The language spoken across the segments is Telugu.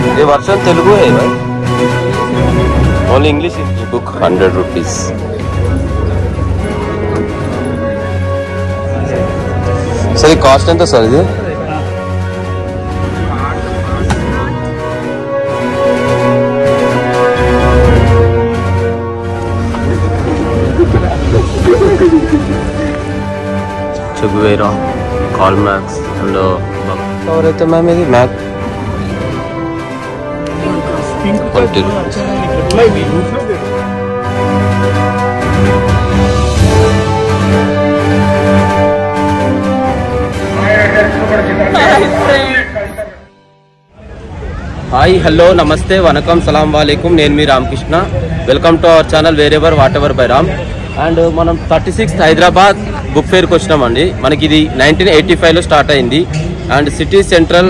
ये वर्जन तेलुगु है भाई, only English book 100 rupees. Sir ये कास्ट ఎంత సార్ ఇది? చెగువేరా, కాల్ మ్యాక్స్ అండ్ ఎవరైతే మ్యామ్ ఇది మ్యాక్ 20 రూపీస్। హాయ్ హలో నమస్తే వనకం సలాం వాలేకుం, నేను మీ Ramakrishna. Welcome to our channel wherever whatever bye Ram. And మనం 36th హైదరాబాద్ బుక్ ఫేర్కి వచ్చినామండి। మనకి ఇది 1985లో స్టార్ట్ అయింది అండ్ సిటీ సెంట్రల్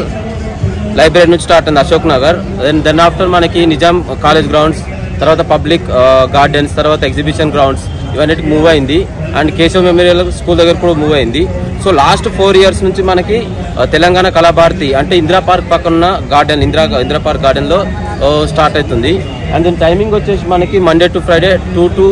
లైబ్రరీ నుంచి స్టార్ట్ అయింది, అశోక్ నగర్। దెన్ ఆఫ్టర్ మనకి నిజాం కాలేజ్ గ్రౌండ్స్, తర్వాత పబ్లిక్ గార్డెన్స్, తర్వాత ఎగ్జిబిషన్ గ్రౌండ్స్ ఇవన్నిటికి మూవ్ అయింది అండ్ కేశవ్ మెమోరియల్ స్కూల్ దగ్గర కూడా మూవ్ అయింది। సో లాస్ట్ 4 years నుంచి మనకి తెలంగాణ కళాభారతి అంటే ఇందిరా పార్క్ పక్కన గార్డెన్ ఇందిరా పార్క్ గార్డెన్లో స్టార్ట్ అవుతుంది। అండ్ దీని టైమింగ్ వచ్చేసి మనకి Monday to Friday 2 to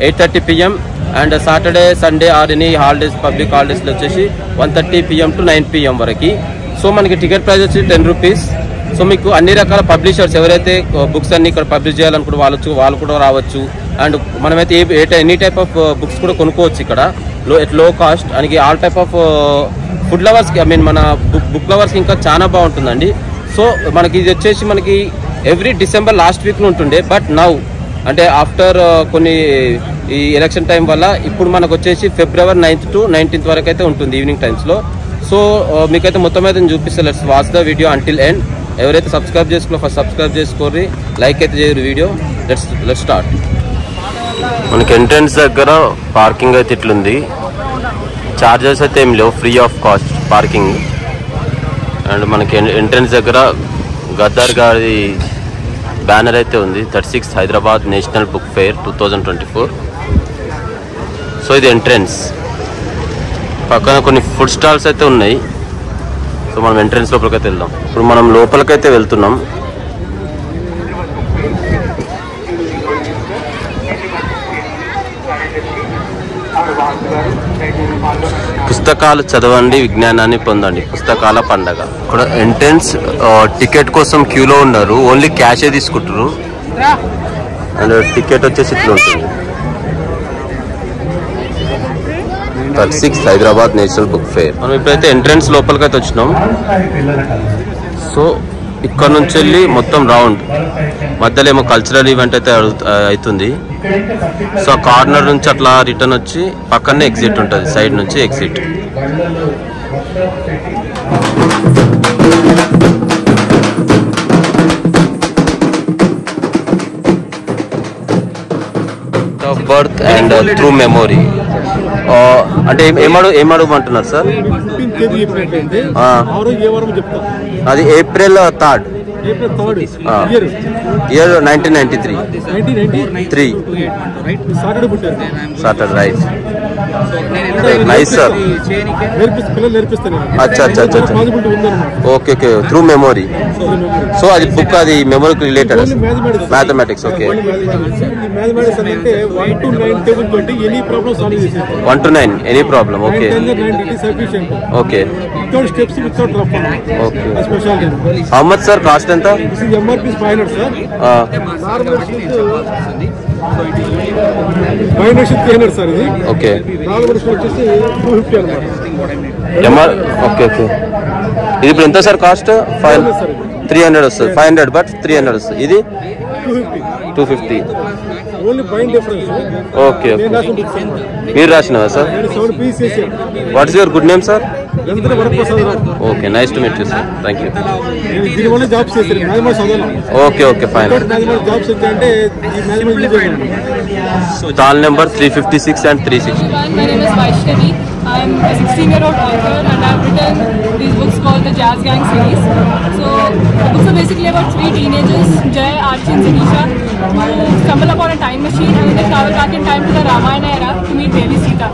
8:30 PM and Saturday Sunday or any holidays public హాలిడేస్లో వచ్చేసి 1:30 PM to 9 PM వరకు। సో మనకి టికెట్ ప్రైస్ వచ్చి 10 రూపీస్। సో మీకు అన్ని రకాల పబ్లిషర్స్ ఎవరైతే బుక్స్ అన్ని ఇక్కడ పబ్లిష్ చేయాలనుకుంటే వాళ్ళు కూడా రావచ్చు అండ్ మనమైతే ఎనీ టైప్ ఆఫ్ బుక్స్ కూడా కొనుక్కోవచ్చు ఇక్కడ ఎట్ లో కాస్ట్। అని ఆల్ టైప్ ఆఫ్ ఫుడ్ లవర్స్కి మన బుక్ లవర్స్కి ఇంకా చాలా బాగుంటుందండి। సో మనకి ఇది వచ్చేసి మనకి ఎవ్రీ డిసెంబర్ లాస్ట్ వీక్లో ఉంటుండే, బట్ నౌ అంటే ఆఫ్టర్ కొన్ని ఈ ఎలక్షన్ టైం వల్ల ఇప్పుడు మనకు వచ్చేసి February 9th to 19th వరకు అయితే ఉంటుంది ఈవినింగ్ టైమ్స్లో। సో మీకైతే మొత్తం అయితే నేను చూపిస్తాను, let's watch the video until end. ఎవరైతే సబ్స్క్రైబ్ చేసుకోలో ఫస్ట్ సబ్స్క్రైబ్ చేసుకోరి, లైక్ అయితే చేయరు వీడియో। Let's start. మనకి ఎంట్రన్స్ దగ్గర పార్కింగ్ అయితే ఇట్లుంది, చార్జెస్ అయితే ఏం లేవు, free of cost parking. And మనకి ఎంట్రన్స్ దగ్గర గద్దర్ గారి బ్యానర్ అయితే ఉంది, 36th Hyderabad national book fair 2024। So ఇది ఎంట్రన్స్, పక్కన కొన్ని ఫుడ్ స్టాల్స్ అయితే ఉన్నాయి। సో మనం ఎంట్రన్స్ లోపలికైతే వెళ్దాం। ఇప్పుడు మనం లోపలికైతే వెళ్తున్నాం। పుస్తకాలు చదవండి, విజ్ఞానాన్ని పొందండి, పుస్తకాల పండగ। ఇక్కడ ఎంట్రన్స్ టికెట్ కోసం క్యూలో ఉన్నారు, ఓన్లీ క్యాషే తీసుకుంటారు అండ్ టికెట్ వచ్చేసి ఇట్లా ఉంటుంది। 36th Hyderabad national book fair. మనం ఇప్పుడైతే ఎంట్రన్స్ లోపలికైతే వచ్చినాం। సో ఇక్కడ నుంచి వెళ్ళి మొత్తం రౌండ్ మధ్యలో ఏమో కల్చరల్ ఈవెంట్ అయితే అవుతుంది। సో ఆ కార్నర్ నుంచి అట్లా రిటర్న్ వచ్చి పక్కనే ఎగ్జిట్ ఉంటుంది, సైడ్ నుంచి exit. Of birth and through memory అంటే ఏమడమంటున్నారు సార్? అది April 3rd year 1993 Saturday right. Nice sir, అచ్చా అచ్చా అచ్చా okay okay, through memory. So అది బుక్, అది మెమోరీకి related mathematics. Okay 1 to 9 any problem. Okay okay okay. How much sir cost ఎంత? Okay okay okay. ఇది ఇప్పుడు ఎంత సార్ కాస్ట్? 300 వస్తుంది, 500 బట్ 300 వస్తుంది। ఇది 250। ఓకే ఓకే, మీరు రాసినవా sir? What is your good name sir? Okay, nice to meet you sir, thank you. Okay okay fine. Stall number 356 and 360। My name is Vaishnavi. I'm a 16-year-old author and I've written these books called the Jazz Gang series. So the books are basically about 3 teenagers, Jay, Archie and Sinisha, who stumble upon a time machine and they travel back in time to the Ramayana era to meet Devi Sita.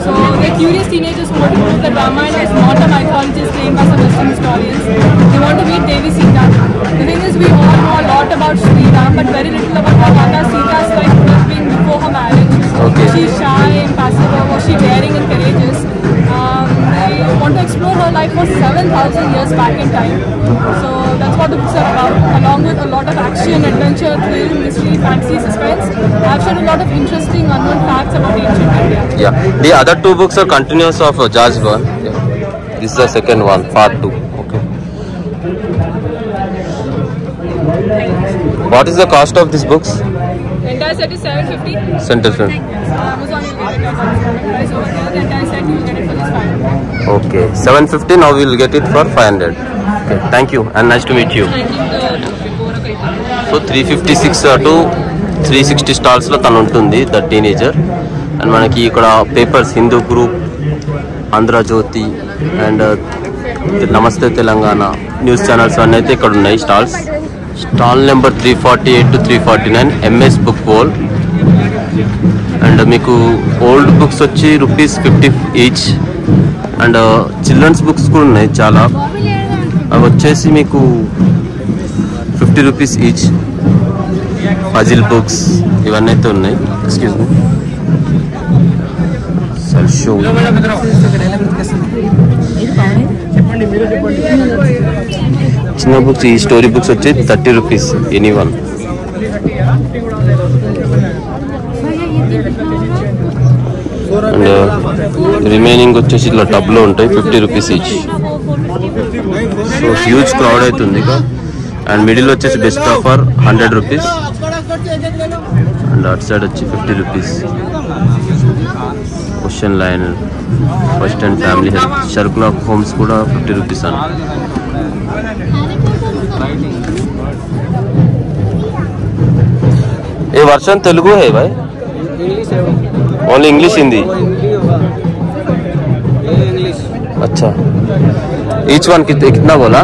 So they curious teenagers who want to prove that Ramayana is not a mythology claimed by some Western historians. They want to meet Devi Sita. The thing is, we all know a lot about Sri Ram, but very little about how Mata Sita's life would have been before her marriage. Okay. Was she shy, impassive, or was she daring and courageous? They want to explore her life for 7,000 years back in time. So that's what the books are about, along with a lot of action, adventure, thrill, mystery, fantasy, suspense. I've shared a lot of interesting unknown facts about ancient India. Yeah, the other two books are continuous of Jazz one. Yeah. This is the second one, part 2. Okay. What is the cost of these books? The entire set is 750. Center film. Amazon will get it at price over there. The entire set you will get it for just 500. Okay, 750. Now we will get it for 500. Okay, thank you and nice to meet you. So 356 to 360 stalls లో తను ఉంటుంది ద టీనేజర్. అండ్ మనకి ఇక్కడ papers Hindu group, Andhrajyothi and Namaste Telangana news channels అన్నీ అయితే ఇక్కడ ఉన్నాయి stalls. Stall number 348 to 349 MS book world. And మీకు ఓల్డ్ బుక్స్ వచ్చి ₹50 ఈచ్. అండ్ చిల్డ్రన్స్ బుక్స్ కూడా ఉన్నాయి చాలా, అవి వచ్చేసి మీకు ₹50 ఈచ్. పజిల్ బుక్స్ ఇవన్నీ అయితే ఉన్నాయి. ఎక్స్క్యూజ్ మీ సార్, షో చిన్న బుక్స్, ఈ స్టోరీ బుక్స్ వచ్చి ₹30 ఎనీ వన్. అండ్ రిమైనింగ్ వచ్చేసి ఇట్లా టబ్లో ఉంటాయి ₹50 ఈచ్. సో హ్యూజ్ క్రౌడ్ అవుతుంది ఇక. అండ్ మిడిల్ వచ్చేసి బెస్ట్ ఆఫర్ ₹100. అండ్ అటు సైడ్ వచ్చి ₹50. Question line, first and family health, Sherlock homes కూడా ₹50 అని. ये वर्षन तेलुगु है भाई? Only English Hindi? अच्छा, ईच वन कितना बोला?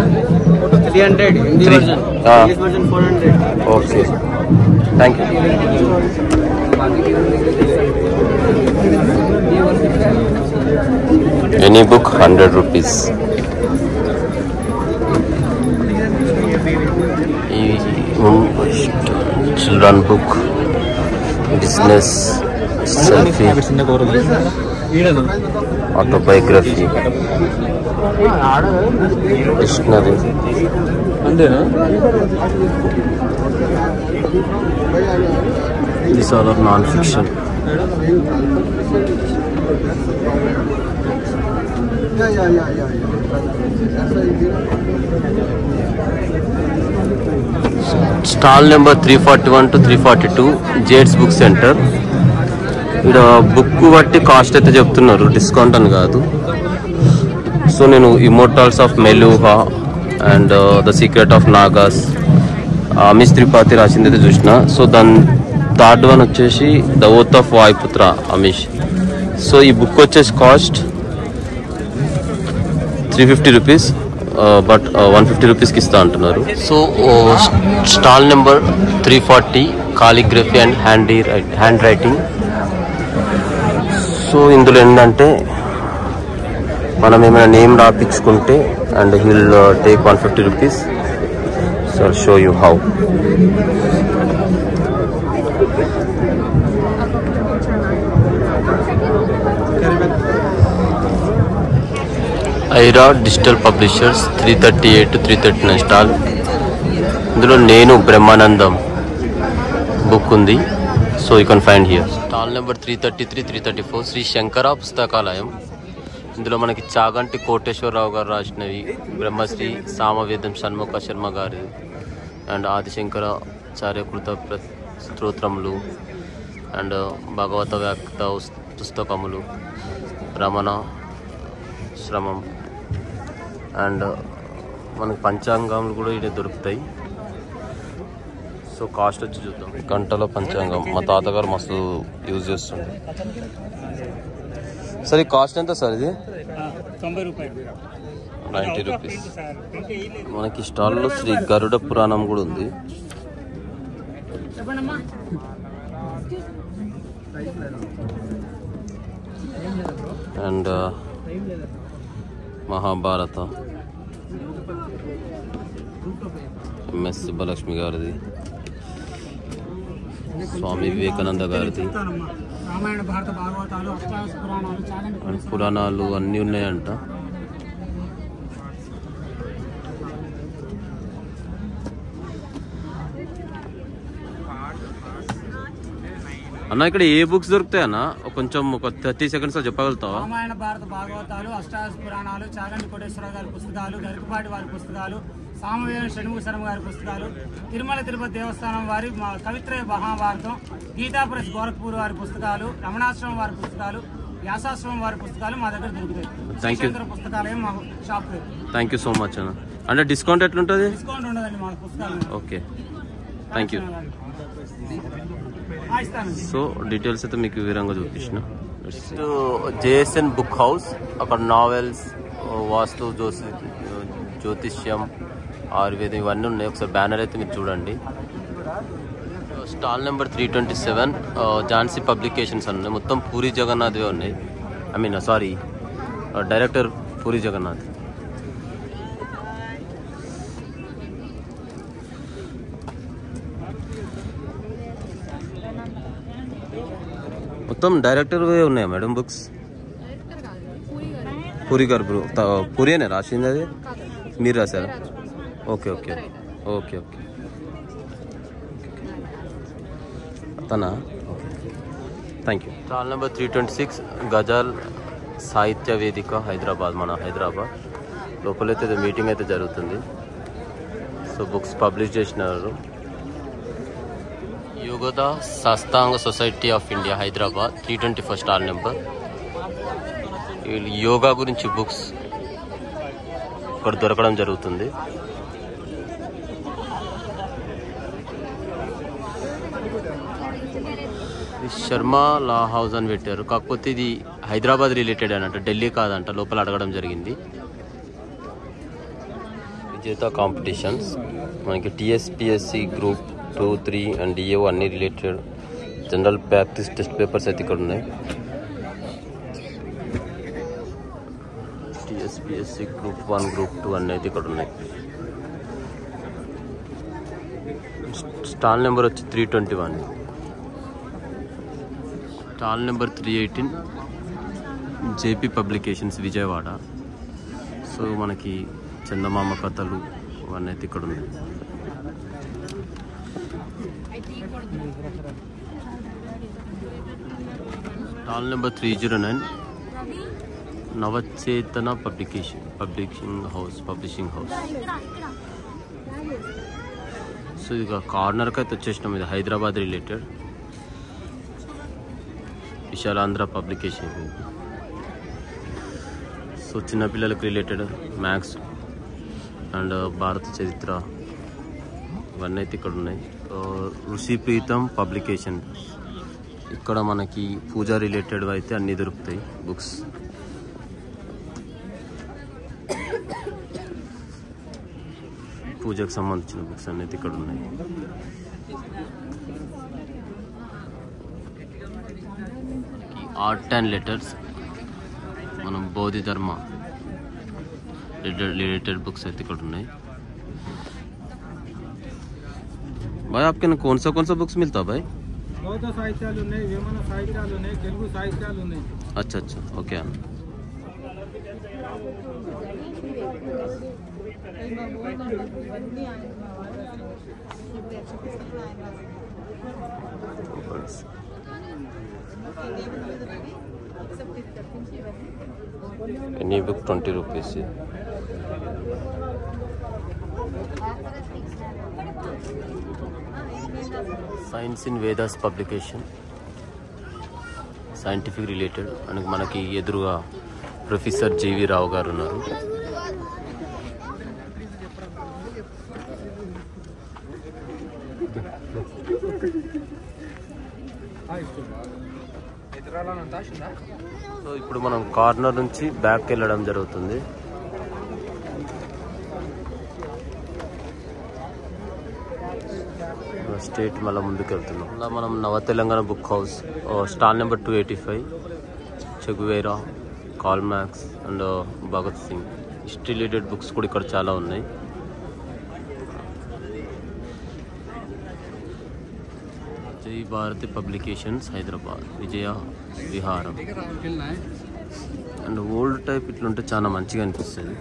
300 Hindi version, English version 400. Okay, thank you. Any book ₹100. Children book, business, selfie, autobiography, dictionary. These all are non-fiction. Stall number 341 to 342 jades book centre. ఇక్కడ బుక్ బట్టి కాస్ట్ అయితే చెప్తున్నారు, డిస్కౌంట్ అని కాదు. సో నేను immortals of Meluha and the secret of Nagas Amish Tripathi రాసింది అయితే చూసిన. సో దాని థర్డ్ వన్ వచ్చేసి the oath of Vayuputra Amish. So ఈ బుక్ వచ్చేసి కాస్ట్ ₹350, బట్ ₹150కి ఇస్తా అంటున్నారు. So stall number 340 calligraphy and handwriting. So ఇందులో ఏంటంటే మనం ఏమైనా నేమ్ రాపించుకుంటే and he'll take ₹150. So I'll show you how. Aira digital publishers 338 to 339 stall. ఇందులో నేను బ్రహ్మానందం బుక్ ఉంది. So you can find here. Stall number 333, 334 Shri Shankara Pustakalayam. ఇందులో మనకి చాగంటి కోటేశ్వరరావు గారు రాసినవి, బ్రహ్మశ్రీ సామవేదం షణ్ముఖ శర్మ గారి అండ్ ఆదిశంకరాచార్యకృత స్తోత్రములు అండ్ భగవత వ్యాఖ్య పుస్తకములు, రమణ శ్రమం అండ్ మనకి పంచాంగాలు కూడా ఇక్కడ దొరుకుతాయి. సో కాస్ట్ వచ్చి చూద్దాం. గంటల పంచాంగం మా తాతగారు మస్తు యూజ్ చేస్తుండే. సార్ ఈ కాస్ట్ ఎంత సార్? ఇది ₹90. మనకి స్టాల్లో శ్రీ గరుడ పురాణం కూడా ఉంది. అండ్ మహాభారత ఎంఎస్ సుబ్బలక్ష్మి గారిది, స్వామి వివేకానంద గారిది, రామాయణ భారత భాగవతాలు, అష్టాదశ పురాణాలు, చాగంటి పురాణాలు అన్నీ ఉన్నాయంట. అన్న ఇక్కడ ఏ బుక్స్ దొరుకుతాయి అన్న? కొంచెం ఒక 30 సెకండ్స్ చెప్పగలుగుతావా? రామాయణ భారత భాగవతాలు, అష్టాదశ పురాణాలు, చాగంటి కోటేశ్వర గారి పుస్తకాలు, గరికపాటి వారి పుస్తకాలు, సామవేద షణ్ముఖ శర్మ గారి పుస్తకాలు, తిరుమల తిరుపతి దేవస్థానం వారి కవిత్రయ మహాభారతం, గీతా ప్రెస్ గోరఖ్పూర్ వారి పుస్తకాలు, రమణాశ్రమం వారి పుస్తకాలు, వ్యాసాశ్రమం వారి పుస్తకాలు మా దగ్గర దొరుకుతాయి. పుస్తకాలయం మా షాప్ పేరు. థ్యాంక్ యూ సో మచ్ అన్న. అంటే డిస్కౌంట్ ఎట్లుంటుంది? డిస్కౌంట్ ఉండదండి మా పుస్తకాలు. Okay, thank you. So details అయితే మీకు వివరంగా చూపించిన. జేఎస్ఎన్ బుక్ హౌస్, అక్కడ నావెల్స్, వాస్తు, జ్యోతిష్యం, ఆయుర్వేదం ఇవన్నీ ఉన్నాయి. ఒకసారి బ్యానర్ అయితే మీరు చూడండి. స్టాల్ నెంబర్ 327 ఝాన్సీ పబ్లికేషన్స్ అని ఉన్నాయి. మొత్తం పూరి జగన్నాథ్వే ఉన్నాయి. I mean sorry, director Puri Jagannath. మొత్తం డైరెక్టర్ ఉన్నాయా మేడం బుక్స్? పూరి గారు పూరి అనే రాసింది, అది మీరు రాశారా? ఓకే ఓకే ఓకే ఓకే అతనా? Okay, thank you. Stall number 326 Ghazal Sahitya Vedika, Hyderabad, మన హైదరాబాద్. లోపలైతే మీటింగ్ అయితే జరుగుతుంది. సో బుక్స్ పబ్లిష్ చేసినారు. Yogoda Satsanga society of India, Hyderabad, 321 stall number. Yoga గురించి బుక్స్ ఇక్కడ దొరకడం జరుగుతుంది. శర్మ లా హౌస్ అని పెట్టారు, కాకపోతే ఇది హైదరాబాద్ రిలేటెడ్ అనంట, ఢిల్లీ కాదంట. లోపల అడగడం జరిగింది. విజేత కాంపిటీషన్స్ మనకి టీఎస్పిఎస్సి గ్రూప్ 2, 3 అండ్ డిఏఓ అన్ని related general practice test papers అయితే ఇక్కడ ఉన్నాయి. టీఎస్పిఎస్సి గ్రూప్ 1, గ్రూప్ 2 అన్నీ అయితే ఇక్కడ ఉన్నాయి. స్టాల్ నెంబర్ వచ్చి 321. Stall number 318 JP publications, Vijayawada. So మనకి చందమామ కథలు అవన్నీ అయితే ఇక్కడ ఉన్నాయి. Stall number 309 Navachetana publishing house. So ఇక కార్నర్కి అయితే వచ్చేసినాం. ఇది Hyderabad related. Visalaandhra publication. So చిన్నపిల్లలకు రిలేటెడ్ మ్యాథ్స్ అండ్ భారత చరిత్ర ఇవన్నీ అయితే ఇక్కడ ఉన్నాయి. ఋషి ప్రీతం పబ్లికేషన్, ఇక్కడ మనకి పూజ రిలేటెడ్ అయితే అన్నీ దొరుకుతాయి బుక్స్. పూజకు సంబంధించిన బుక్స్ అన్నీ ఇక్కడ ఉన్నాయి. ఆర్ట్ అండ్ లెటర్స్, మనం బౌద్ధ ధర్మ रिलेटेड बुक्स అయితే ఇక్కడ ఉన్నాయి. भाई आपके कौन सा बुक्स मिलता है भाई? बहुत साहित्यालु ఉన్నాయి, వేమన సాహిత్యాలు ఉన్నాయి, తెలుగు సాహిత్యాలు ఉన్నాయి. अच्छा अच्छा ओके अన్న. Any book 20 rupees. Science in Vedas publication, scientific related. మనకి ఎదురుగా ప్రొఫెసర్ జీవి రావు గారు ఉన్నారు. సో ఇప్పుడు మనం కార్నర్ నుంచి బ్యాక్ వెళ్ళడం జరుగుతుంది. స్ట్రేట్ మళ్ళీ ముందుకు వెళ్తున్నాం. అలా మనం నవ Telangana book house, stall number 285 Che Guevara call marks and Bhagat Singh history related books కూడా ఇక్కడ చాలా ఉన్నాయి. జై భారతి పబ్లికేషన్స్ హైదరాబాద్ విజయ విహారం. అండ్ ఓల్డ్ టైప్ ఇట్లుంటే చాలా మంచిగా అనిపిస్తుంది.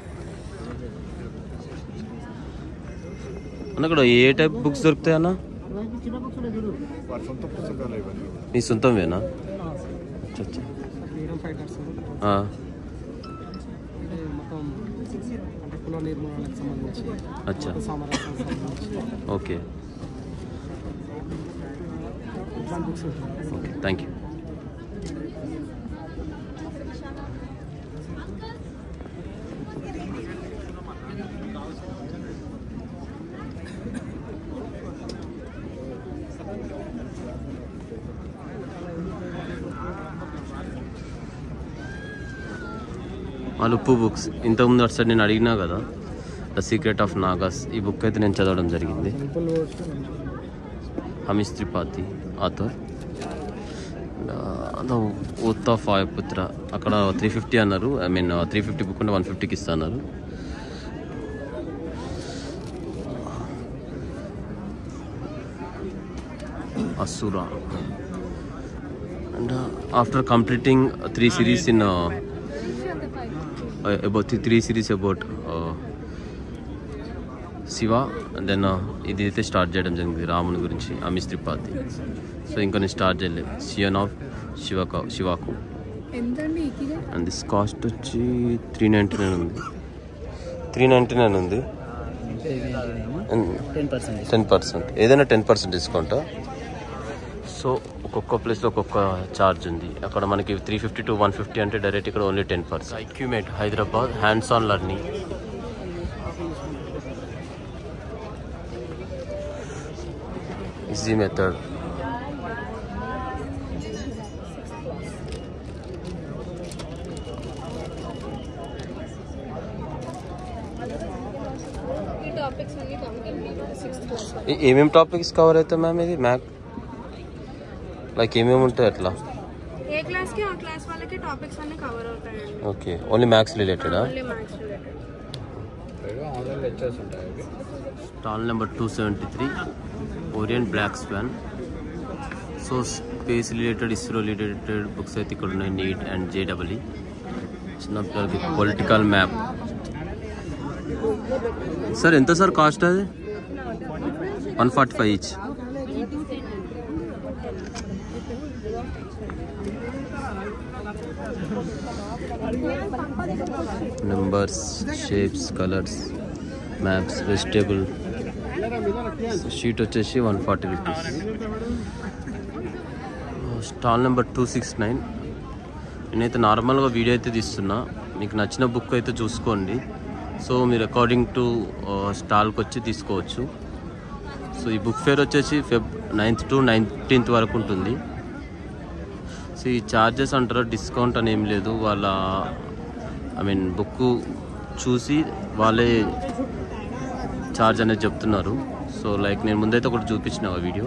అన్న ఇక్కడ ఏ టైప్ బుక్స్ దొరుకుతాయి అన్న? మీ సొంతంవేనా? అచ్చా ఓకే ఓకే థ్యాంక్ యూ. ఉప్పు బుక్స్ ఇంతకుముందు అటు సైడ్ నేను అడిగినా కదా, ద సీక్రెట్ ఆఫ్ నాగాస్. ఈ బుక్ అయితే నేను చదవడం జరిగింది. Amish Tripathi author. Oath of Vayuputra అక్కడ 350 అన్నారు. ఐ మీన్ 350 బుక్ ఉంటే 150కి ఇస్తున్నారు. Asura. And after completing 3 series in about 3 series about Shiva, and then ఇది అయితే స్టార్ట్ చేయడం జరిగింది రాముని గురించి, హమీష్ త్రిపాఠి. సో ఇంకా నేను స్టార్ట్ చేయలేదు. సియన్ ఆఫ్ శివాకు. అండ్ దిస్ కాస్ట్ వచ్చి 399 ఉంది. 399 ఉంది. 10% ఏదైనా 10% డిస్కౌంట్. సో ఒక్కొక్క ప్లేస్లో ఒక్కొక్క ఛార్జ్ ఉంది. అక్కడ మనకి 350 to 150 అంటే డైరెక్ట్, ఇక్కడ ఓన్లీ 10%. ఐక్యూమేట్ Hyderabad hands on learning. Easy method. ఏమేమి టాపిక్స్ కవర్ అవుతాయి మ్యామ్? ఇది మ్యాథ్ లైక్ ఏమేమి ఉంటాయి అట్లా? ఏ క్లాస్ కి ఆ క్లాస్ వాళ్ళకి టాపిక్స్ అన్ని కవర్ అవుతాయండి. ఓకే, ఓన్లీ మ్యాథ్స్ రిలేటెడా? Only maths related. Online lectures ఉంటాయి. Stall number 273 Orient Black Swan. So space related, ISRO related books అయితే ఇక్కడ ఉన్నాయి. NEET and JEE. చిన్నపిల్లలకి పొలిటికల్ మ్యాప్. సార్ ఎంత సార్ కాస్ట్ అది? 145 each. Numbers, shapes, colours, maps, vegetable. Sheet వచ్చేసి 140 రూపీస్. Stall number 269. నేనైతే నార్మల్గా వీడియో అయితే తీస్తున్నా, మీకు నచ్చిన బుక్ అయితే చూసుకోండి. సో మీరు అకార్డింగ్ టు స్టాల్కి వచ్చి తీసుకోవచ్చు. సో ఈ బుక్ ఫేర్ వచ్చేసి Feb 9th to 19th వరకు ఉంటుంది. సో ఈ ఛార్జెస్ అంటారా, డిస్కౌంట్ అని ఏం లేదు. వాళ్ళ ఐ మీన్ బుక్ చూసి వాళ్ళే ఛార్జ్ అనేది చెప్తున్నారు. సో లైక్ నేను ముందైతే ఒకటి చూపించిన ఆ వీడియో.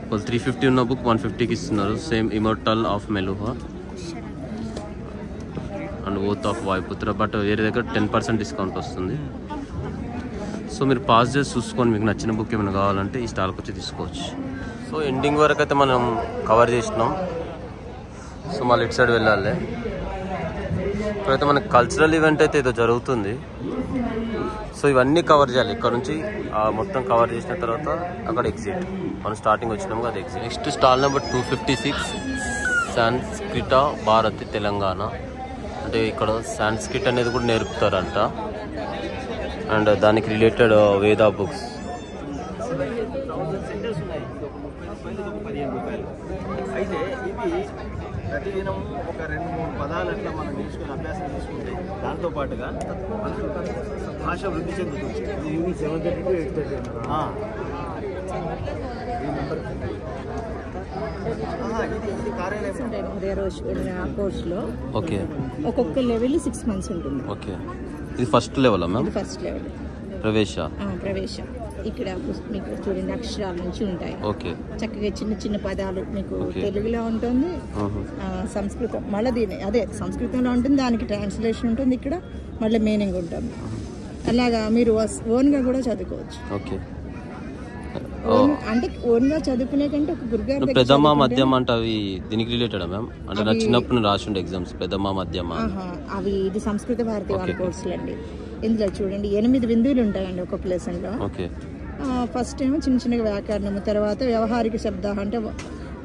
వాళ్ళు 350 ఉన్న బుక్ 150కి ఇస్తున్నారు. Same immortal of Meluha and oath of Vayuputra. But వేరే దగ్గర 10% డిస్కౌంట్ వస్తుంది. సో మీరు పాస్ చేసి చూసుకొని మీకు నచ్చిన బుక్ ఏమైనా కావాలంటే ఈ స్టాల్కి వచ్చి తీసుకోవచ్చు. సో ఎండింగ్ వరకు అయితే మనం కవర్ చేసినాం. సో మళ్ళీ ఇటు సైడ్ వెళ్ళాలి. ఇప్పుడైతే మనకి కల్చరల్ ఈవెంట్ అయితే ఏదో జరుగుతుంది. సో ఇవన్నీ కవర్ చేయాలి. ఇక్కడ నుంచి మొత్తం కవర్ చేసిన తర్వాత అక్కడ ఎగ్జిట్. మనం స్టార్టింగ్ వచ్చినాము కదా exit. Next stall number 256 Samskrita Bharati Telangana. అంటే ఇక్కడ సాంస్క్రిట్ అనేది కూడా నేర్పుతారంట. అండ్ దానికి రిలేటెడ్ వేదా బుక్స్. అయితే ఇవి ప్రతిదినం ఒక 2-3 పదాలు అట్లా మనం నేర్చుకుని అభ్యాసం చేసుకుంటే దాంతోపాటుగా మనకు భాష వృద్ధి చెందుతుంది. ఇది 7:30 to 8:30. ఇది కార్యాలయం కోర్సులో ఓకే, ఒక్కొక్క లెవెల్ 6 months ఉంటుంది. ఓకే, ఇది first level ma'am? First level ప్రవేశ. ఇక్కడ మీకు చూడండి అక్షరాల నుంచి ఉంటాయి. ఓకే. చక్కగా చిన్న చిన్న పదాలు మీకు తెలుగులో ఉంటుంది, సంస్కృతం మళ్ళీ అదే సంస్కృతంలో ఉంటుంది, దానికి ట్రాన్స్లేషన్ ఉంటుంది, ఇక్కడ మళ్ళీ మీనింగ్ ఉంటుంది. అలాగా మీరు ఓన్గా కూడా చదువుకోవచ్చు. ఓకే. అంటే ఓన్గా చదువుకునే కంటే ఒక గురుగారు పెద్దమ్మ మధ్యమ అంటే అవి దీనికి రిలేటెడ్ మ్యామ్? అంటే నా చిన్నప్పుడు రాసిండే ఎగ్జామ్స్ పెద్దమ్మ మధ్యమ అవి ఇది సంస్కృత భారతి వాళ్ళ కోర్సులు అండి. ఇందులో చూడండి 8 బిందువులు ఉంటాయండి ఒక్కొక్క లెసన్లో. ఓకే. ఫస్ట్ ఏమో చిన్న చిన్నగా వ్యాకరణము, తర్వాత వ్యవహారిక శబ్ద అంటే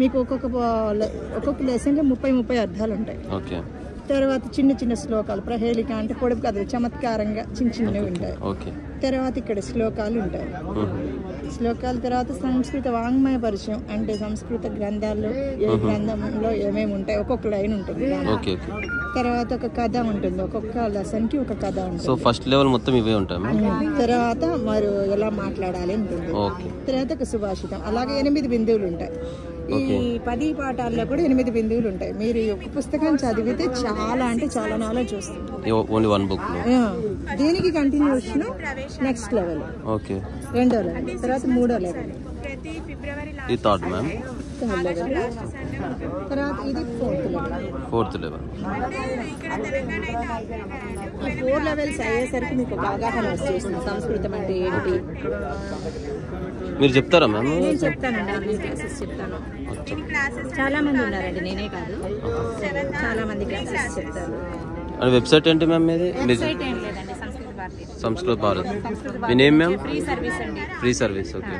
మీకు ఒక్కొక్క లెసన్లో 30 అర్థాలు ఉంటాయి. ఓకే. తర్వాత చిన్న చిన్న శ్లోకాలు, ప్రహేళిక అంటే పొడుపు కథలు చమత్కారంగా చిన్న చిన్నవి ఉంటాయి. ఓకే. తర్వాత ఇక్కడ శ్లోకాలు ఉంటాయి. శ్లోకాల తర్వాత సంస్కృత వాంగ్మయ పరిచయం అంటే సంస్కృత గ్రంథాల్లో ఏ గ్రంథంలో ఏమేమి ఉంటాయి, ఒక్కొక్క లైన్ ఉంటుంది. తర్వాత ఒక కథ ఉంటుంది, ఒక్కొక్క లెసన్ కి ఒక కథ ఉంటుంది. సో ఫస్ట్ లెవెల్ మొత్తం ఇవే ఉంటాయి. తర్వాత మరి ఎలా మాట్లాడాలి ఉంటుంది. తర్వాత ఒక సుభాషితం. అలాగే 8 బిందువులు ఉంటాయి. ఈ 10 పాఠాల్లో కూడా 8 బిందువులు ఉంటాయి. మీరు ఒక పుస్తకం చదివితే చాలా అంటే చాలా నాలెడ్జ్ వస్తుంది. Only one book. దీనికి కంటిన్యూషన్ నెక్స్ట్ లెవెల్. ఓకే. 2వ లెవెల్, తర్వాత 3వ లెవెల్, ఇది థర్డ్ మ్యామ్. తర్వాత ఇది 4th లెవెల్. ఈ 4 లెవెల్స్ అయ్యేసరికి మీకు ఒక అవగాహన వచ్చేస్తుంది సంస్కృతం అంటే ఏంటి. మీరు చెప్తారా మ్యామ్? నేను చెప్తానండి, ఆన్లైన్ క్లాసెస్ చెప్తాను. చాలా మంది ఉన్నారండి, నేనే కాదు, చాలా మంది క్లాసెస్ చెప్తారు. వెబ్సైట్ ఏంటి మ్యామ్ మీది? వెబ్సైట్ ఏం లేదండి, సంస్కృత భారత్. మీ నేమ్ మ్యామ్? ఫ్రీ సర్వీస్ అండి. Free service. ఓకే.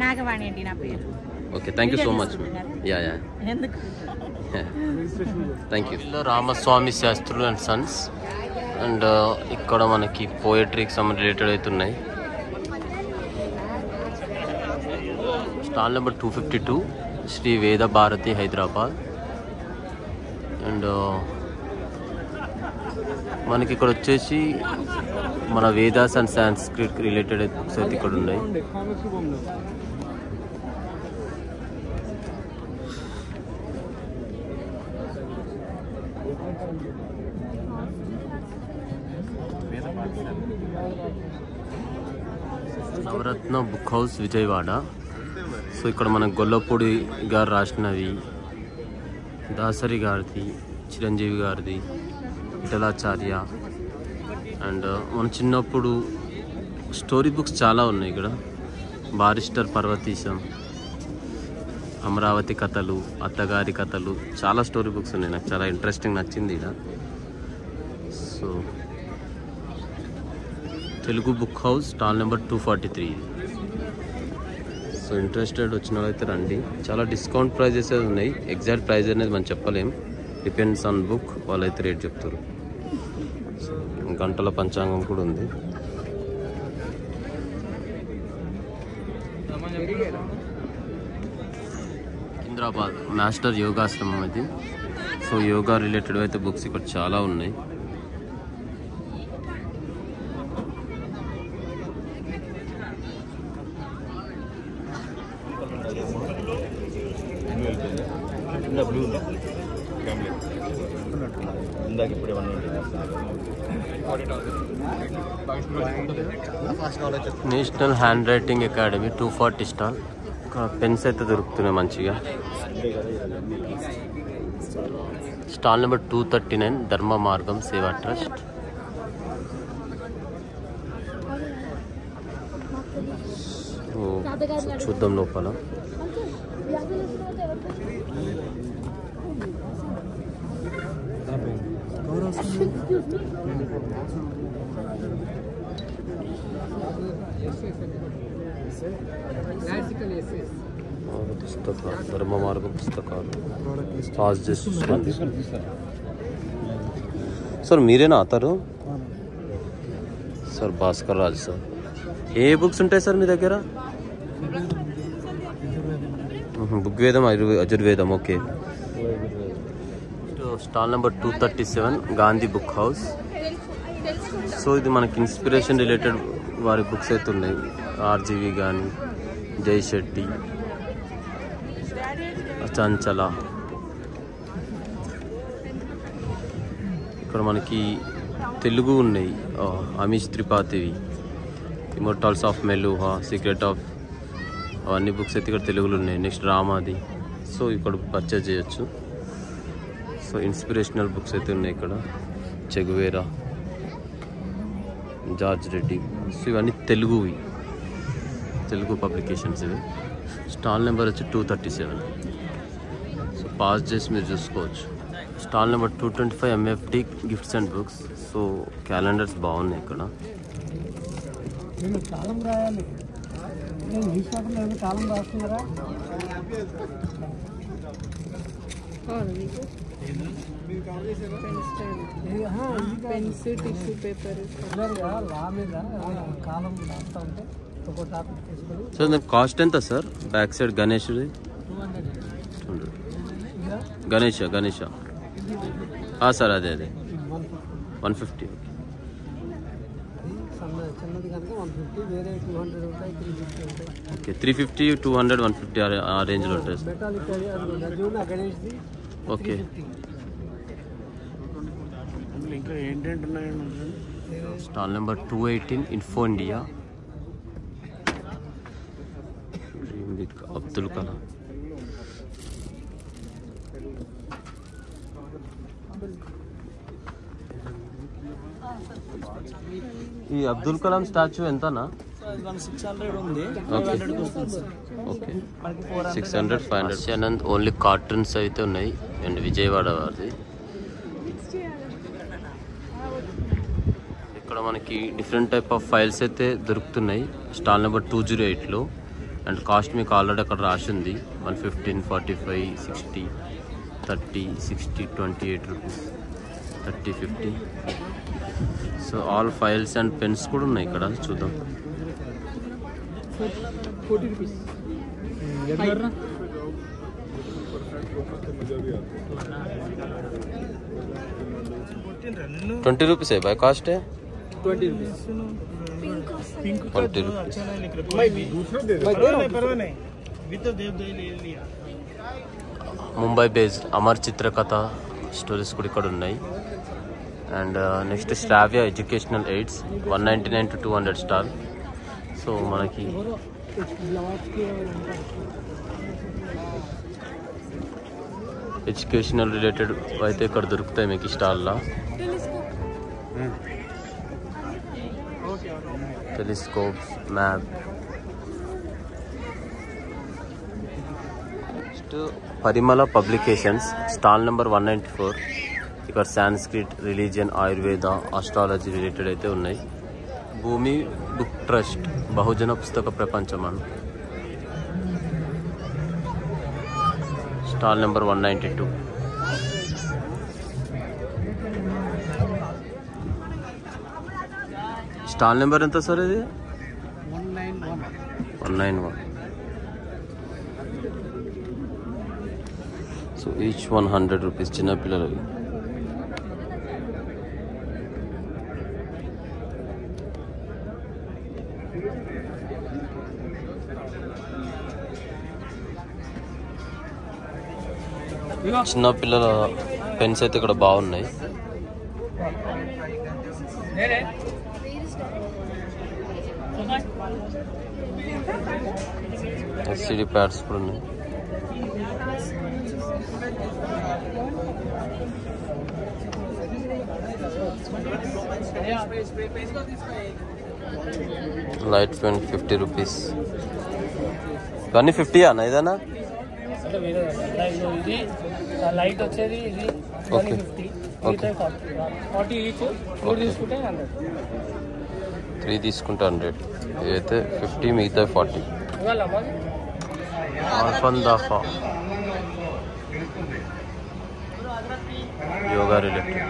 నాగవాణి అండి నా పేరు. Okay, thank you so much. Yeah ఎందుకు థ్యాంక్ యూ. రామస్వామి శాస్త్రులు అండ్ సన్స్. అండ్ ఇక్కడ మనకి పోయట్రీకి రిలేటెడ్ అయితే ఉన్నాయి. స్టాల్ నెంబర్ 252 శ్రీ వేద భారతి హైదరాబాద్. అండ్ మనకి ఇక్కడ వచ్చేసి మన Vedas and Sanskrit related books అయితే ఇక్కడ ఉన్నాయి. నవరత్న బుక్ హౌస్ విజయవాడ. సో ఇక్కడ మన గొల్లపూడి గారు రాసినవి, దాసరి గారిది, చిరంజీవి గారిది, విఠలాచార్య. అండ్ మన చిన్నప్పుడు స్టోరీ బుక్స్ చాలా ఉన్నాయి ఇక్కడ. బారిస్టర్ పర్వతీశం, అమరావతి కథలు, అత్తగారి కథలు, చాలా స్టోరీ బుక్స్ ఉన్నాయి. నాకు చాలా ఇంట్రెస్టింగ్ నచ్చింది ఇక్కడ. So Telugu book house stall number 243. So interested వచ్చిన వాళ్ళైతే రండి. చాలా డిస్కౌంట్ ప్రైజెస్ ఉన్నాయి. ఎగ్జాక్ట్ ప్రైజ్ అనేది మనం చెప్పలేం, డిపెండ్స్ ఆన్ బుక్. వాళ్ళైతే రేట్ చెప్తారు. సో గంటల పంచాంగం కూడా ఉంది. హైదరాబాద్ మాస్టర్ యోగాశ్రమం ఇది. సో యోగా రిలేటెడ్ అయితే బుక్స్ ఇక్కడ చాలా ఉన్నాయి. National hand writing academy 240 stall. ఇక్కడ పెన్స్ అయితే దొరుకుతున్నాయి మంచిగా. స్టాల్ నెంబర్ 239 ధర్మ మార్గం సేవా ట్రస్ట్. చూద్దాం లోపల. పుస్తకాలు, ధర్మ మార్గం పుస్తకాలు. సార్ మీరేనా అతరు? సార్ భాస్కర్ రాజు సార్. ఏ బుక్స్ ఉంటాయి సార్ మీ దగ్గర? ఋగ్వేదం, యజుర్వేదం. Okay. Stall number 237 Gandhi book house. So ఇది మనకి ఇన్స్పిరేషన్ రిలేటెడ్ వారి బుక్స్ అయితే ఉన్నాయి. ఆర్జీవి కానీ, జై శెట్టి, చంచల. ఇక్కడ మనకి తెలుగు ఉన్నాయి, అమీష్ త్రిపాఠివి. Immortals of Meluha, secret of, అవన్నీ బుక్స్ అయితే ఇక్కడ తెలుగులో ఉన్నాయి. నెక్స్ట్ రామాది. సో ఇక్కడ పర్చేజ్ చేయొచ్చు. సో ఇన్స్పిరేషనల్ బుక్స్ అయితే ఉన్నాయి ఇక్కడ. చెగువేరా, జార్జ్ రెడ్డి. సో ఇవన్నీ తెలుగువి, తెలుగు పబ్లికేషన్స్ ఇవి. స్టాల్ నెంబర్ వచ్చి 237. సో పాస్ చేసి మీరు చూసుకోవచ్చు. Stall number 225 MFD gifts and books. So calendars బాగున్నాయి ఇక్కడ. Pens, tissue paper. సార్ దాని కాస్ట్ ఎంత సార్? బ్యాక్ సైడ్ గణేష్ది. గణేష సార్ అదే 150. ఓకే 350, 200, 150 ఆ రేంజ్లో ఉంటుంది. Okay stall number 218 info India. Abdul Kalam. ఈ అబ్దుల్ కలాం స్టాచ్యూ ఎంతనా? 600 ఉంది. ఓకే 600, 500. అనంత్ ఓన్లీ కార్టూన్స్ అయితే ఉన్నాయి. అండ్ విజయవాడ వారిది. ఇక్కడ మనకి డిఫరెంట్ టైప్ ఆఫ్ ఫైల్స్ అయితే దొరుకుతున్నాయి స్టాల్ నెంబర్ 208లో. అండ్ కాస్ట్ మీకు ఆల్రెడీ అక్కడ రాసింది 115, 45, 60, 30, 60, 28 rupees, 30, 50. So all files and pens కూడా ఉన్నాయి ఇక్కడ. చూద్దాం. 40 rupees. 20 rupees by cost. 20 rupees. 20 rupees. Mumbai based Amar Chitra Katha stories కూడా ఇక్కడ ఉన్నాయి. And next Shravya educational aids 199 to 200 star. So మనకి ఎడ్యుకేషనల్ రిలేటెడ్ అయితే ఇక్కడ దొరుకుతాయి మీకు ఈ స్టాల్లో. Telescopes, map. Next Parimala publications stall number 194. ఇక్కడ Sanskrit, religion, Ayurveda, astrology related అయితే ఉన్నాయి. భూమి బుక్ ట్రస్ట్ బహుజన పుస్తక ప్రపంచం అని స్టాల్ నెంబర్ 192. స్టాల్ నెంబర్ ఎంత సార్ ఇది? 191. సో ఈచ్ 100 రూపీస్ చిన్నపిల్లలవి. చిన్నపిల్లల పెన్స్ అయితే ఇక్కడ బాగున్నాయి. ఎస్సిడి ప్యాడ్స్ కూడా ఉన్నాయి. Light pen 50 rupees. ఇవన్నీ 50 అన్న ఇదేనా? ఇది లైట్ వచ్చేది ఇది 150. Okay 40 each. 3 తీసుకుంటే 100. 3 తీసుకుంటే 100. ఇదైతే 50, మిగతా 40. ఆల్ఫందాఫా యోగా రిలేటెడ్.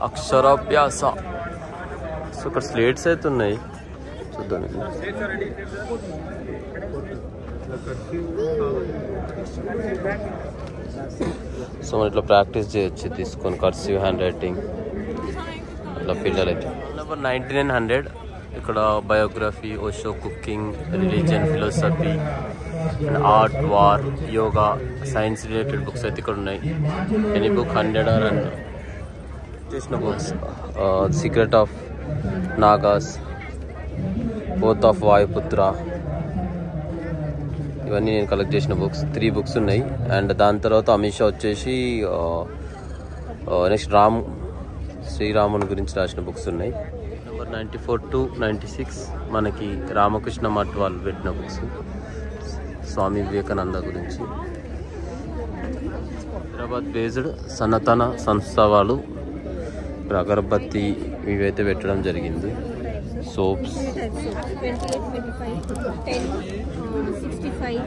అక్షరాభ్యాస. సో ఇక్కడ స్లేట్స్ అయితే ఉన్నాయి, చూద్దాం. సో మనం ఇట్లా ప్రాక్టీస్ చేయొచ్చు తీసుకొని, కర్సివ్ హ్యాండ్ రైటింగ్ అట్లా పిల్లలైతే. నెంబర్ 9900 ఇక్కడ biography, Osho, cooking, religion, philosophy, art, war, yoga, science related books అయితే ఇక్కడ ఉన్నాయి. ఎనీ బుక్ 100 or చేసిన books secret of Nagas, oath of Vayuputra, ఇవన్నీ నేను కలెక్ట్ చేసిన బుక్స్. 3 బుక్స్ ఉన్నాయి. అండ్ దాని తర్వాత అమిత్ షా వచ్చేసి నెక్స్ట్ శ్రీరాముని గురించి రాసిన బుక్స్ ఉన్నాయి. నెంబర్ 94 to 96 మనకి రామకృష్ణ మఠ్ వాళ్ళు పెట్టిన బుక్స్, స్వామి వివేకానంద గురించి. హైదరాబాద్ బేస్డ్ సనాతన సంస్థ వాళ్ళు అగరబత్తి ఇవైతే పెట్టడం జరిగింది. सोप्स 65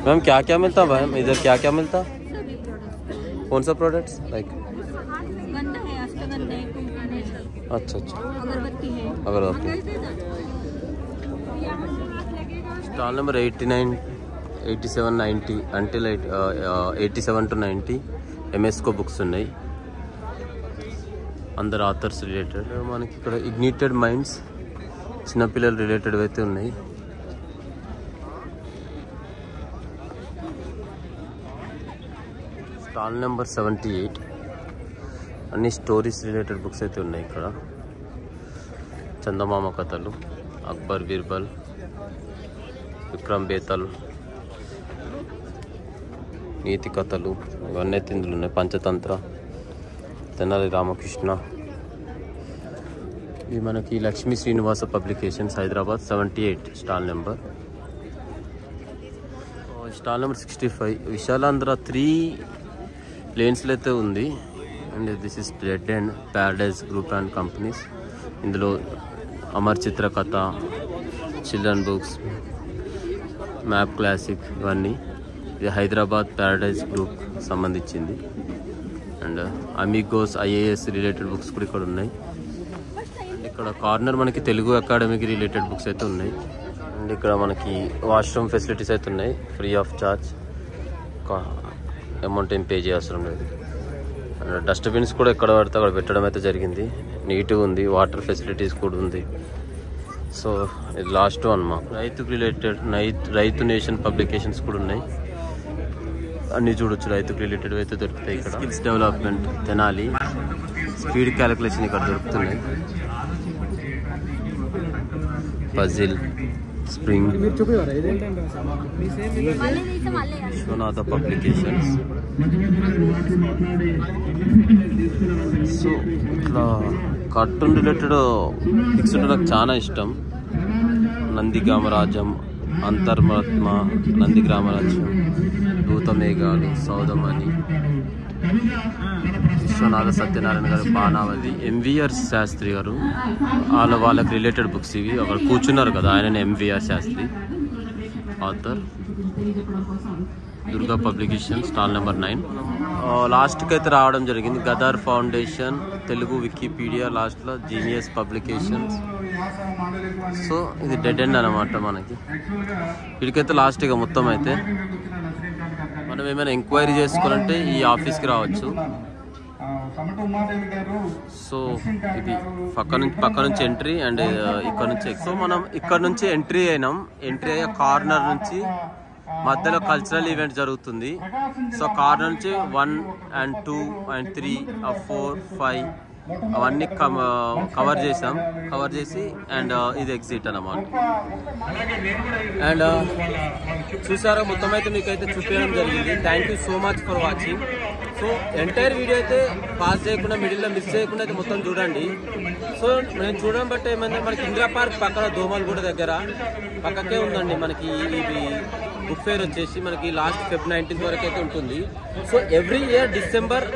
मैम क्या क्या मिलता है मैम इधर क्या क्या मिलता कौन सा प्रोडक्ट्स लाइक गंधा है अष्टगंधा है अच्छा अच्छा अगरबत्ती है अगरबत्ती stall number 89 87 90 until 87 to 90 MSCO books ఉన్నాయి. అందరు ఆథర్స్ రిలేటెడ్. మనకి ఇక్కడ ఇగ్నిటెడ్ మైండ్స్ చిన్నపిల్లలు రిలేటెడ్ అయితే ఉన్నాయి. స్టాల్ నెంబర్ 78 అన్ని స్టోరీస్ రిలేటెడ్ బుక్స్ అయితే ఉన్నాయి. ఇక్కడ చందమామ కథలు, అక్బర్ బీర్బల్, విక్రమ్ బేతల్, నీతి కథలు ఇవన్నీ అయితే ఇందులో ఉన్నాయి. పంచతంత్ర, తెనాలి రామకృష్ణ. ఇవి మనకి Lakshmi Srinivasa publications Hyderabad 78 stall number. Stall number 65 Visalaandhra 3 లేన్స్లో అయితే ఉంది. And this is red and paradise group and companies. ఇందులో అమర్ చిత్ర కథ, చిల్డ్రన్ బుక్స్, మ్యాప్ క్లాసిక్ ఇవన్నీ. ఇది హైదరాబాద్ ప్యారడైజ్ గ్రూప్ సంబంధించింది. And Amigos IAS related books కూడా ఇక్కడ ఉన్నాయి. ఇక్కడ కార్నర్ మనకి తెలుగు అకాడమీకి రిలేటెడ్ బుక్స్ అయితే ఉన్నాయి. అండ్ ఇక్కడ మనకి వాష్రూమ్ ఫెసిలిటీస్ అయితే ఉన్నాయి, ఫ్రీ ఆఫ్ చార్జ్, అమౌంట్ ఏం పే చేయాల్సిన లేదు. అండ్ డస్ట్బిన్స్ కూడా ఎక్కడ పడితే అక్కడ పెట్టడం అయితే జరిగింది. నీట్గా ఉంది, వాటర్ ఫెసిలిటీస్ కూడా ఉంది. సో ఇది లాస్ట్ వన్ మా రైతుకు రిలేటెడ్ రైతు నేషన్ పబ్లికేషన్స్ కూడా ఉన్నాయి. అన్నీ చూడొచ్చు, రైతుకు రిలేటెడ్ అయితే దొరుకుతాయి ఇక్కడ. Skills development, Tenali, speed calculation ఇక్కడ దొరుకుతున్నాయి. Puzzle, spring, Viswanatha publications. So ఇట్లా కార్టూన్ రిలేటెడ్ పిక్స్ ఉంటే నాకు చాలా ఇష్టం. నందిగ్రామరాజ్యం, అంతర్మత్మ, నందిగ్రామరాజ్యం, దూతమేఘాలు, సౌదమణి, విశ్వనాథ సత్యనారాయణ గారు, బాణావళి, ఎంవిఆర్ శాస్త్రి గారు వాళ్ళకి రిలేటెడ్ బుక్స్ ఇవి. అక్కడ కూర్చున్నారు కదా ఆయన MVR Sastry author. Durga publication stall number 9. లాస్ట్కి అయితే రావడం జరిగింది. గదర్ ఫౌండేషన్, తెలుగు వికీపీడియా, లాస్ట్లో జీనియస్ పబ్లికేషన్స్. సో ఇది డెడ్ ఎండ్ అనమాట మనకి. వీడికైతే లాస్ట్ ఇక మొత్తం అయితే మనం ఏమైనా ఎంక్వైరీ చేసుకోవాలంటే ఈ ఆఫీస్కి రావచ్చు. సో ఇది పక్క నుంచి ఎంట్రీ అండ్ ఇక్కడ నుంచి. సో మనం ఇక్కడ నుంచి ఎంట్రీ అయ్యే కార్నర్ నుంచి మధ్యలో కల్చరల్ ఈవెంట్ జరుగుతుంది. సో కార్నర్ నుంచి 1 and 2 and 3 4 5 అవన్నీ కవర్ చేసి అండ్ ఇది ఎగ్జిట్ అన్నమాట. అండ్ చూసారా, మొత్తం అయితే మీకైతే చూపించడం జరిగింది. Thank you so much for watching. So entire video అయితే పాస్ చేయకుండా, మిడిల్లో మిస్ చేయకుండా అయితే మొత్తం చూడండి. సో నేను చూడడం బట్టి ఏమైందంటే మనకి ఇందిరా పార్క్ పక్కన దోమలగూడ దగ్గర పక్కకే ఉందండి మనకి ఇది బుక్ ఫేర్ వచ్చేసి. మనకి లాస్ట్ Feb 19th వరకు అయితే ఉంటుంది. సో ఎవ్రీ ఇయర్ డిసెంబర్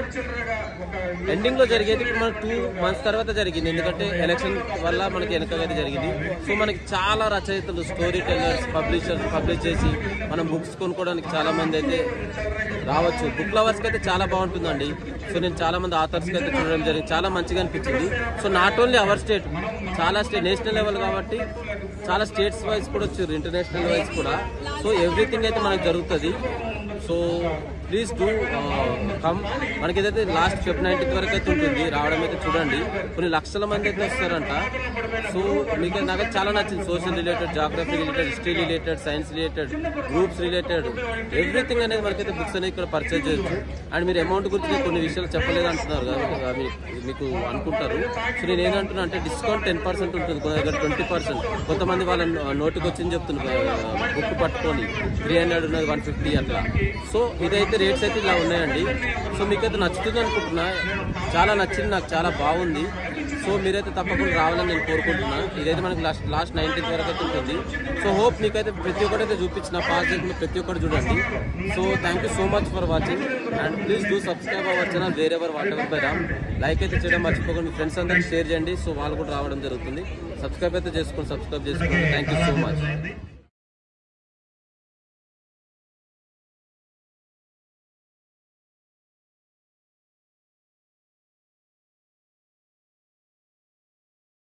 ఎండింగ్లో జరిగేది. ఇప్పుడు మనకు 2 months తర్వాత జరిగింది, ఎందుకంటే ఎలక్షన్ వల్ల మనకి వెనకైతే జరిగింది. సో మనకి చాలా రచయితలు, స్టోరీ టెల్లర్స్, పబ్లిషర్స్ పబ్లిష్ చేసి మనం బుక్స్ కొనుక్కోవడానికి చాలా మంది అయితే రావచ్చు. బుక్ లవర్స్కి అయితే చాలా బాగుంటుందండి. సో నేను చాలా మంది ఆథర్స్కి అయితే చూడడం జరిగింది, చాలా మంచిగా అనిపించింది. So not only our state, చాలా స్టేట్, నేషనల్ లెవెల్ కాబట్టి చాలా స్టేట్స్ వైజ్ కూడా వచ్చారు, ఇంటర్నేషనల్ వైజ్ కూడా. సో ఎవ్రీథింగ్ అయితే మనకు జరుగుతుంది. So please do come. మనకి ఏదైతే లాస్ట్ Feb 19th వరకు అయితే ఉంటుంది, రావడం అయితే చూడండి. కొన్ని లక్షల మంది అయితే వస్తారంట. సో మీకు నాకు చాలా నచ్చింది. Social related, geography related, history related, science related, groups related, everything అనేది మనకైతే బుక్స్ అనేది ఇక్కడ పర్చేజ్ చేయొచ్చు. అండ్ మీరు అమౌంట్ గురించి కొన్ని విషయాలు చెప్పలేదు అంటున్నారు కదా, మీకు అనుకుంటారు. సో నేను ఏమంటున్నా అంటే డిస్కౌంట్ 10% ఉంటుంది, కొంత దగ్గర 20%. కొంతమంది వాళ్ళ నోటికి వచ్చింది చెప్తున్నారు, బుక్ పట్టుకొని 300 ఉన్నది 150 అట్లా. సో ఇదైతే రేట్స్ అయితే ఇలా ఉన్నాయండి. సో మీకైతే నచ్చుతుంది అనుకుంటున్నా, చాలా నచ్చింది, నాకు చాలా బాగుంది. సో మీరైతే తప్పకుండా రావాలని నేను కోరుకుంటున్నాను. ఇదైతే మనకి లాస్ట్ 19th వరకు అయితే ఉంటుంది. సో హోప్ మీకైతే ప్రతి ఒక్కటైతే చూపించిన పాస్ చేయకుండా ప్రతి ఒక్కటి చూడండి. So thank you so much for watching and please do subscribe our channel wherever whatever by Ram. Like అయితే చేయడం మర్చిపోకండి, మీ ఫ్రెండ్స్ అందరికి షేర్ చేయండి. సో వాళ్ళు కూడా రావడం జరుగుతుంది. సబ్స్క్రైబ్ చేసుకోండి. Thank you so much.